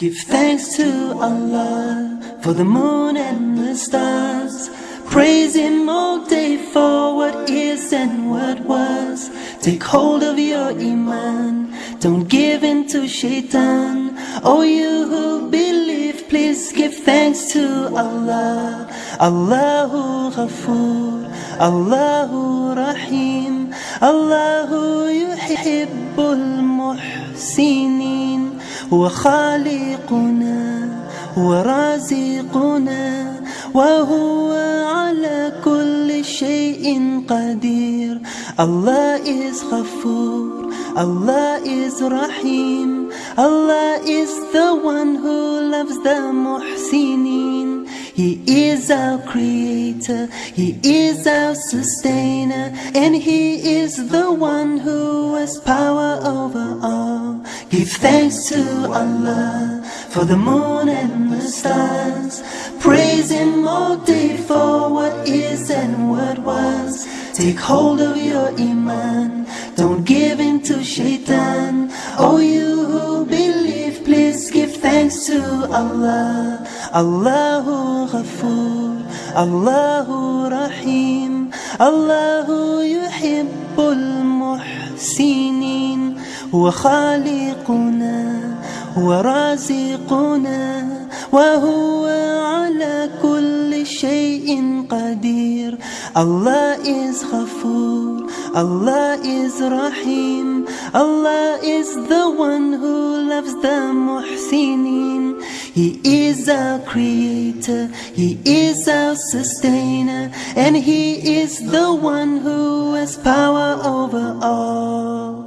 Give thanks to Allah for the moon and the stars. Praise Him all day for what is and what was. Take hold of your iman, don't give in to shaitan. Oh, you who believe, please give thanks to Allah. Allahu Ghafoor, Allahu Rahim, Allahu yuhibbul muhsinin. هو خالقنا هو رازقنا وهو على كل شيء قدير. Allah is Ghafoor, Allah is Rahim, Allah is the one who loves the muhsinin. He is our creator, He is our sustainer, and He is the one who has power over all. Give thanks to Allah for the moon and the stars. Praise Him all day for what is and what was. Take hold of your iman, don't give in to shaitan. Oh, you who believe, please give thanks to Allah. Allahu Ghafoor, Allahu Rahim, Allahu yuhibbul muhsinin. هو خالقنا هو رازقنا وهو على كل شيء قدير. Allah is Ghafoor, Allah is Rahim, Allah is the one who loves the muhsinin. He is our creator, He is our sustainer, and He is the one who has power over all.